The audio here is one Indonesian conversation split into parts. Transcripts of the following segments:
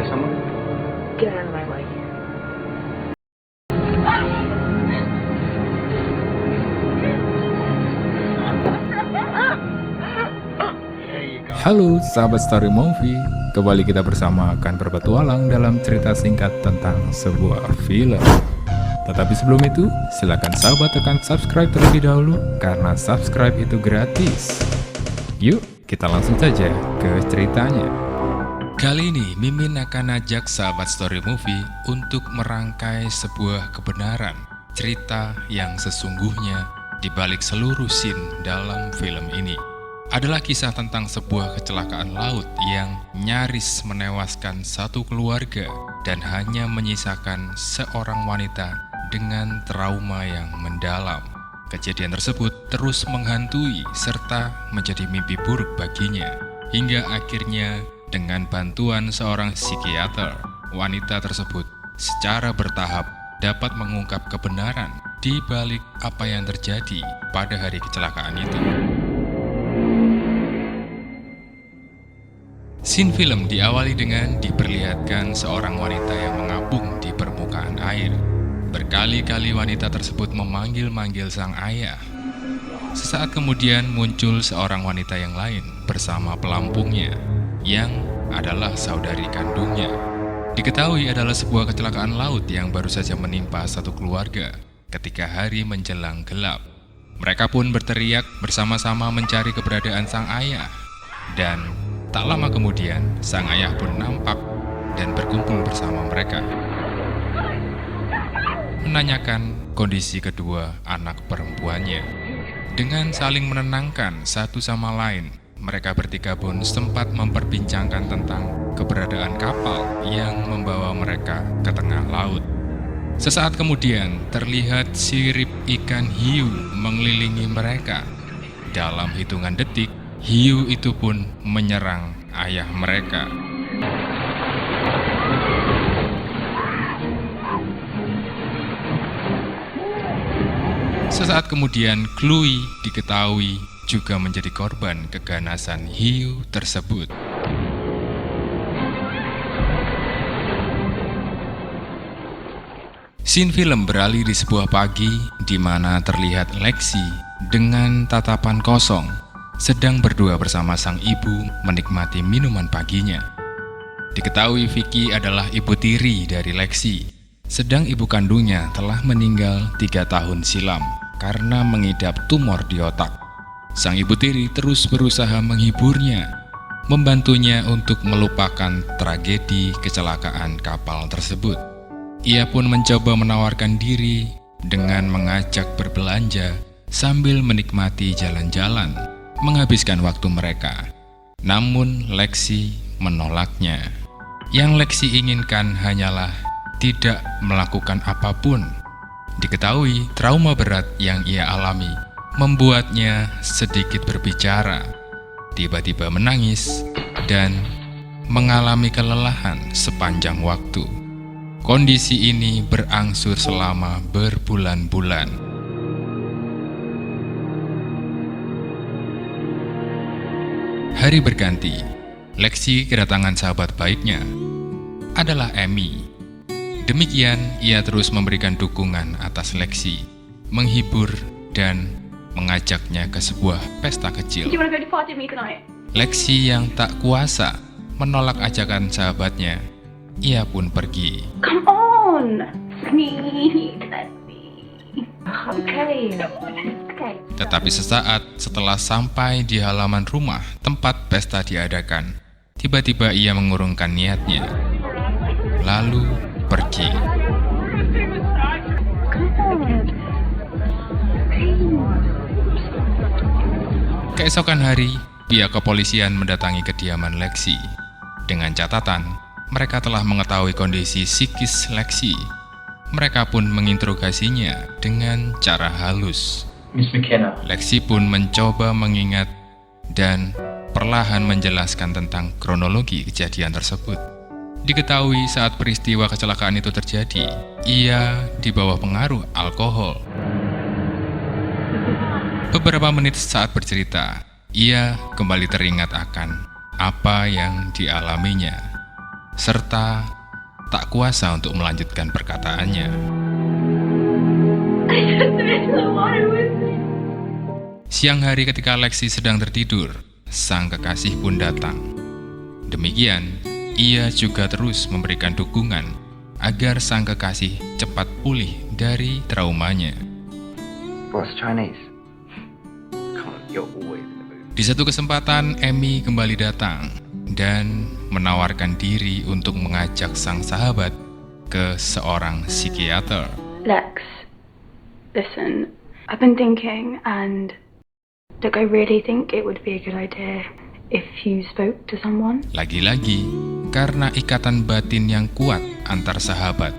attack someone? Get out of my way. Halo sahabat Story Movie, kembali kita bersama akan berpetualang dalam cerita singkat tentang sebuah film. Tetapi sebelum itu, silakan sahabat tekan subscribe terlebih dahulu karena subscribe itu gratis. Yuk, kita langsung saja ke ceritanya. Kali ini Mimin akan ajak sahabat Story Movie untuk merangkai sebuah kebenaran, cerita yang sesungguhnya di balik seluruh scene dalam film ini. Adalah kisah tentang sebuah kecelakaan laut yang nyaris menewaskan satu keluarga dan hanya menyisakan seorang wanita dengan trauma yang mendalam. Kejadian tersebut terus menghantui serta menjadi mimpi buruk baginya, hingga akhirnya dengan bantuan seorang psikiater, wanita tersebut secara bertahap dapat mengungkap kebenaran di balik apa yang terjadi pada hari kecelakaan itu. Scene film diawali dengan diperlihatkan seorang wanita yang mengapung di permukaan air. Berkali-kali wanita tersebut memanggil-manggil sang ayah. Sesaat kemudian muncul seorang wanita yang lain bersama pelampungnya, yang adalah saudari kandungnya. Diketahui adalah sebuah kecelakaan laut yang baru saja menimpa satu keluarga ketika hari menjelang gelap. Mereka pun berteriak bersama-sama mencari keberadaan sang ayah. Dan tak lama kemudian, sang ayah pun nampak dan berkumpul bersama mereka, menanyakan kondisi kedua anak perempuannya. Dengan saling menenangkan satu sama lain, mereka bertiga pun sempat memperbincangkan tentang keberadaan kapal yang membawa mereka ke tengah laut. Sesaat kemudian, terlihat sirip ikan hiu mengelilingi mereka. Dalam hitungan detik, hiu itu pun menyerang ayah mereka. Sesaat kemudian, Chloe diketahui juga menjadi korban keganasan hiu tersebut. Scene film beralih di sebuah pagi di mana terlihat Lexi dengan tatapan kosong sedang berdua bersama sang ibu menikmati minuman paginya. Diketahui Vicky adalah ibu tiri dari Lexi, sedang ibu kandungnya telah meninggal 3 tahun silam karena mengidap tumor di otak. Sang ibu tiri terus berusaha menghiburnya, membantunya untuk melupakan tragedi kecelakaan kapal tersebut. Ia pun mencoba menawarkan diri dengan mengajak berbelanja sambil menikmati jalan-jalan, menghabiskan waktu mereka. Namun Lexi menolaknya. Yang Lexi inginkan hanyalah tidak melakukan apapun. Diketahui trauma berat yang ia alami membuatnya sedikit berbicara, tiba-tiba menangis, dan mengalami kelelahan sepanjang waktu. Kondisi ini berangsur selama berbulan-bulan. Hari berganti, Lexi kedatangan sahabat baiknya, adalah Amy. Demikian, ia terus memberikan dukungan atas Lexi, menghibur dan mengajaknya ke sebuah pesta kecil. Do you want to go to party with me tonight? Lexi yang tak kuasa menolak ajakan sahabatnya. Ia pun pergi. Come on! Sneak, let me. Okay. Okay. Tetapi sesaat setelah sampai di halaman rumah tempat pesta diadakan, tiba-tiba ia mengurungkan niatnya, lalu pergi. Keesokan hari, pihak kepolisian mendatangi kediaman Lexi. Dengan catatan, mereka telah mengetahui kondisi psikis Lexi. Mereka pun menginterogasinya dengan cara halus. Miss McKenna. Lexi pun mencoba mengingat dan perlahan menjelaskan tentang kronologi kejadian tersebut. Diketahui saat peristiwa kecelakaan itu terjadi, ia di bawah pengaruh alkohol. Beberapa menit saat bercerita, ia kembali teringat akan apa yang dialaminya. serta tak kuasa untuk melanjutkan perkataannya. I just miss the water with me. Siang hari ketika Lexi sedang tertidur, sang kekasih pun datang. Demikian, ia juga terus memberikan dukungan agar sang kekasih cepat pulih dari traumanya. What's Chinese? Come on, you're always in the mood. Di satu kesempatan, Amy kembali datang dan menawarkan diri untuk mengajak sang sahabat ke seorang psikiater. Lex, listen, I've been thinking, and look, I really think it would be a good idea if you spoke to someone. Lagi-lagi, karena ikatan batin yang kuat antar sahabat,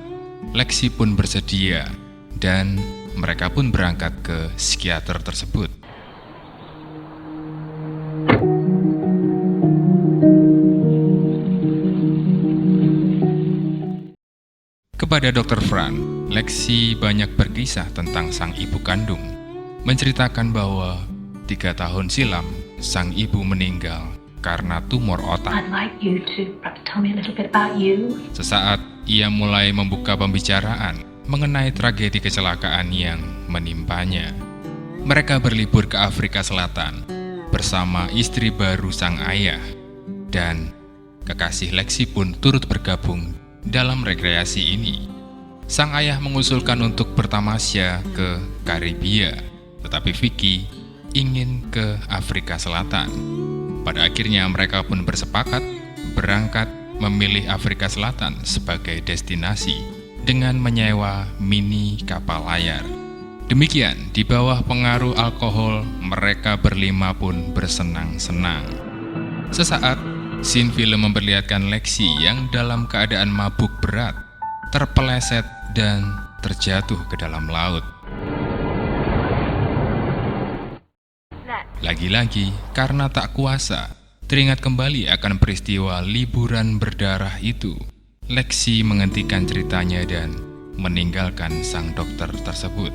Lexi pun bersedia dan mereka pun berangkat ke psikiater tersebut. Kepada Dr. Fran, Lexi banyak berkisah tentang sang ibu kandung, menceritakan bahwa 3 tahun silam sang ibu meninggal karena tumor otak. I'd like you to perhaps tell me a little bit about you. Sesaat ia mulai membuka pembicaraan mengenai tragedi kecelakaan yang menimpanya. Mereka berlibur ke Afrika Selatan bersama istri baru sang ayah, dan kekasih Lexi pun turut bergabung dalam rekreasi ini. Sang ayah mengusulkan untuk bertamasya ke Karibia, tetapi Vicky ingin ke Afrika Selatan. Pada akhirnya mereka pun bersepakat berangkat memilih Afrika Selatan sebagai destinasi dengan menyewa mini kapal layar. Demikian, di bawah pengaruh alkohol, mereka berlima pun bersenang-senang. Sesaat, scene film memperlihatkan Lexi yang dalam keadaan mabuk berat, terpeleset dan terjatuh ke dalam laut. Lagi-lagi, karena tak kuasa, teringat kembali akan peristiwa liburan berdarah itu, Lexi menghentikan ceritanya dan meninggalkan sang dokter tersebut.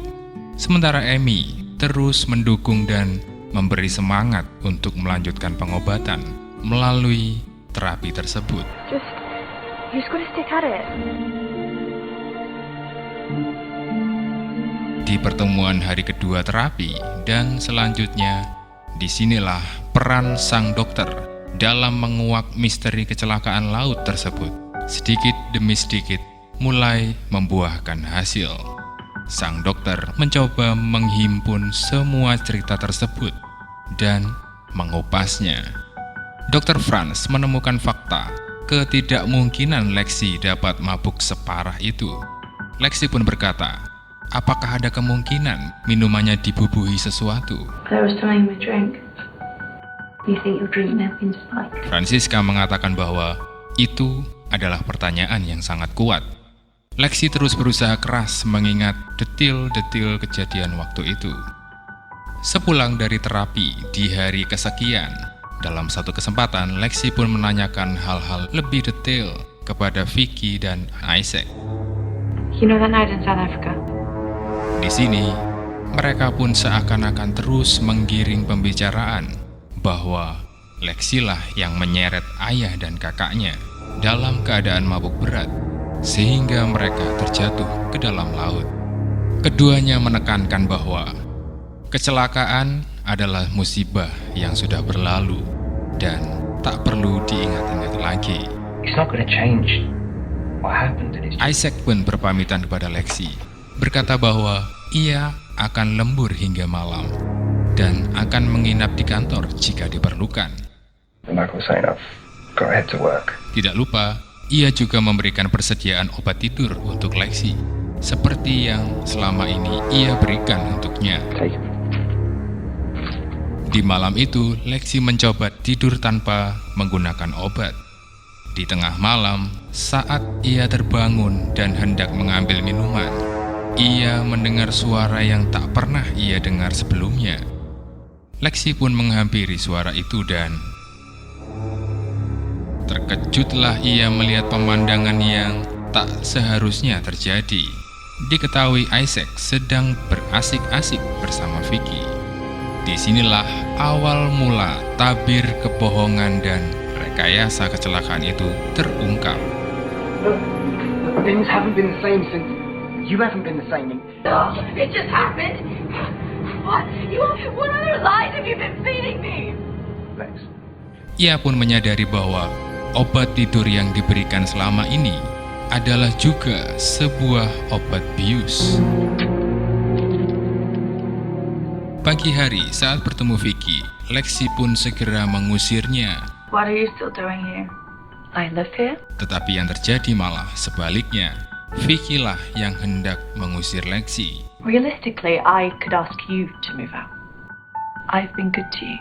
Sementara Amy terus mendukung dan memberi semangat untuk melanjutkan pengobatan melalui terapi tersebut. You just gotta stick at it. Di pertemuan hari kedua terapi dan selanjutnya, disinilah peran sang dokter dalam menguak misteri kecelakaan laut tersebut sedikit demi sedikit mulai membuahkan hasil. Sang dokter mencoba menghimpun semua cerita tersebut dan mengupasnya. Dr. Franz menemukan fakta ketidakmungkinan Lexi dapat mabuk separah itu. Lexi pun berkata, apakah ada kemungkinan minumannya dibubuhi sesuatu? There was time we drank. You think your drink may have been spiked? Francisca mengatakan bahwa itu adalah pertanyaan yang sangat kuat. Lexi terus berusaha keras mengingat detil-detil kejadian waktu itu. Sepulang dari terapi di hari kesekian, dalam satu kesempatan Lexi pun menanyakan hal-hal lebih detail kepada Vicky dan Isaac. You know that night in South Africa? Di sini, mereka pun seakan-akan terus menggiring pembicaraan bahwa Lexi lah yang menyeret ayah dan kakaknya dalam keadaan mabuk berat, sehingga mereka terjatuh ke dalam laut. Keduanya menekankan bahwa kecelakaan adalah musibah yang sudah berlalu dan tak perlu diingat-ingat lagi. It's not gonna change what happened in his... Isaac pun berpamitan kepada Lexi, berkata bahwa ia akan lembur hingga malam dan akan menginap di kantor jika diperlukan. Michael saying I've got to head to work. Tidak lupa, ia juga memberikan persediaan obat tidur untuk Lexi, seperti yang selama ini ia berikan untuknya. Take him. Di malam itu, Lexi mencoba tidur tanpa menggunakan obat. Di tengah malam, saat ia terbangun dan hendak mengambil minuman, ia mendengar suara yang tak pernah ia dengar sebelumnya. Lexi pun menghampiri suara itu dan terkejutlah ia melihat pemandangan yang tak seharusnya terjadi. Diketahui Isaac sedang berasik-asik bersama Vicky. Disinilah awal mula tabir kebohongan dan rekayasa kecelakaan itu terungkap. Look, things haven't been the same since... You haven't been the same in... No, it just happened. What other lies have you been feeding me? Lex. Ia pun menyadari bahwa obat tidur yang diberikan selama ini adalah juga sebuah obat bius. Pagi hari saat bertemu Vicky, Lexi pun segera mengusirnya. What are you still doing here? I live here. Tetapi yang terjadi malah sebaliknya. Vicky lah yang hendak mengusir Lexi. Realistically, I could ask you to move out. I've been good to you.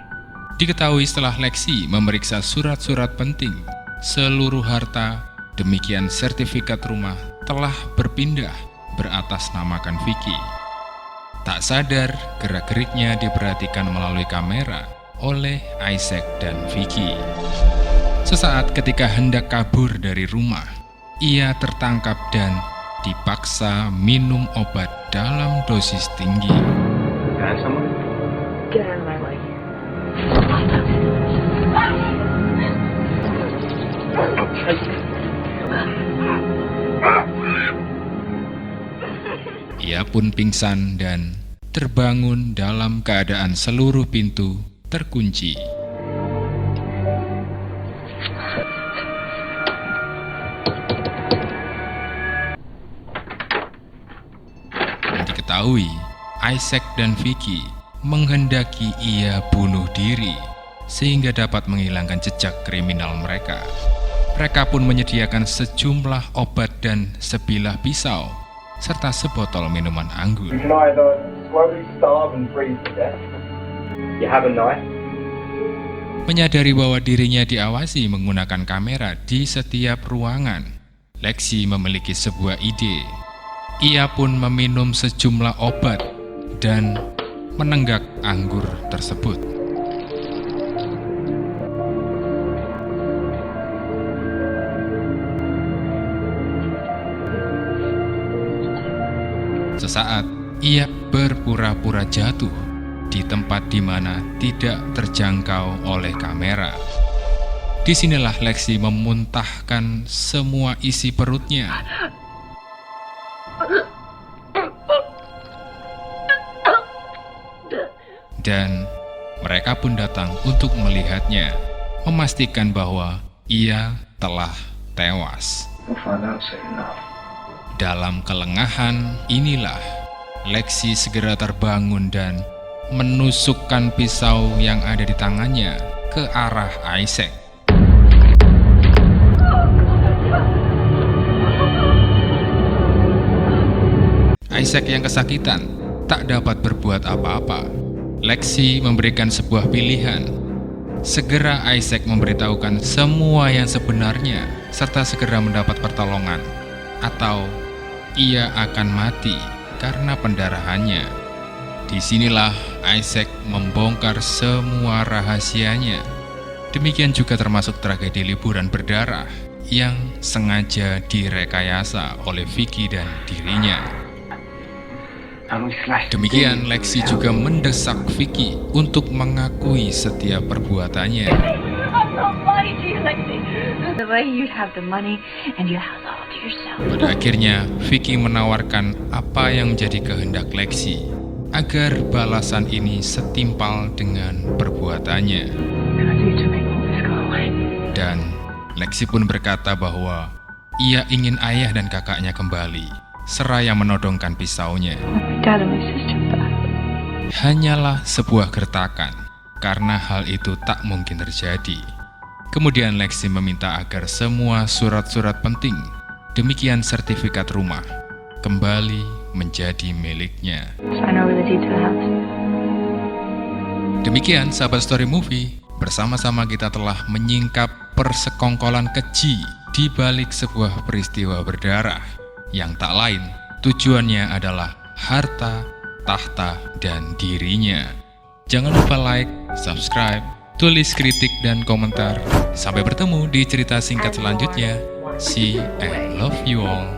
Diketahui setelah Lexi memeriksa surat-surat penting, seluruh harta, demikian sertifikat rumah telah berpindah beratasnamakan Vicky. Tak sadar, gerak-geriknya diperhatikan melalui kamera oleh Isaac dan Vicky. Sesaat ketika hendak kabur dari rumah, ia tertangkap dan dipaksa minum obat dalam dosis tinggi. Someone? Get out of my way. Ia pun pingsan dan terbangun dalam keadaan seluruh pintu terkunci. Diketahui, Isaac dan Vicky menghendaki ia bunuh diri sehingga dapat menghilangkan jejak kriminal mereka. Mereka pun menyediakan sejumlah obat dan sebilah pisau serta sebotol minuman anggur. You can either slowly starve and freeze to death. You have a knife. Menyadari bahwa dirinya diawasi menggunakan kamera di setiap ruangan, Lexi memiliki sebuah ide. Ia pun meminum sejumlah obat dan menenggak anggur tersebut. Sesaat, ia berpura-pura jatuh di tempat di mana tidak terjangkau oleh kamera. Disinilah Lexi memuntahkan semua isi perutnya. Dan mereka pun datang untuk melihatnya, memastikan bahwa ia telah tewas. We'll find out soon enough. Dalam kelengahan inilah Lexi segera terbangun dan menusukkan pisau yang ada di tangannya ke arah Isaac. Isaac yang kesakitan tak dapat berbuat apa-apa. Lexi memberikan sebuah pilihan. Segera Isaac memberitahukan semua yang sebenarnya serta segera mendapat pertolongan, atau ia akan mati karena pendarahannya. Disinilah Isaac membongkar semua rahasianya. Demikian juga termasuk tragedi liburan berdarah yang sengaja direkayasa oleh Vicky dan dirinya. Demikian Lexi juga mendesak Vicky untuk mengakui setiap perbuatannya. I'm not lying to you, Lexi. The way you have the money and you have all to yourself. Pada akhirnya, Vicky menawarkan apa yang menjadi kehendak Lexi agar balasan ini setimpal dengan perbuatannya. Dan Lexi pun berkata bahwa ia ingin ayah dan kakaknya kembali, seraya menodongkan pisaunya. Dad and my sister back. Hanyalah sebuah gertakan, karena hal itu tak mungkin terjadi. Kemudian Lexi meminta agar semua surat-surat penting, demikian sertifikat rumah, kembali menjadi miliknya. I know where the deed to the house. Demikian sahabat Story Movie, bersama-sama kita telah menyingkap persekongkolan keji di balik sebuah peristiwa berdarah yang tak lain tujuannya adalah harta, tahta, dan dirinya. Jangan lupa like, subscribe, tulis kritik dan komentar. Sampai bertemu di cerita singkat selanjutnya. See and love you all.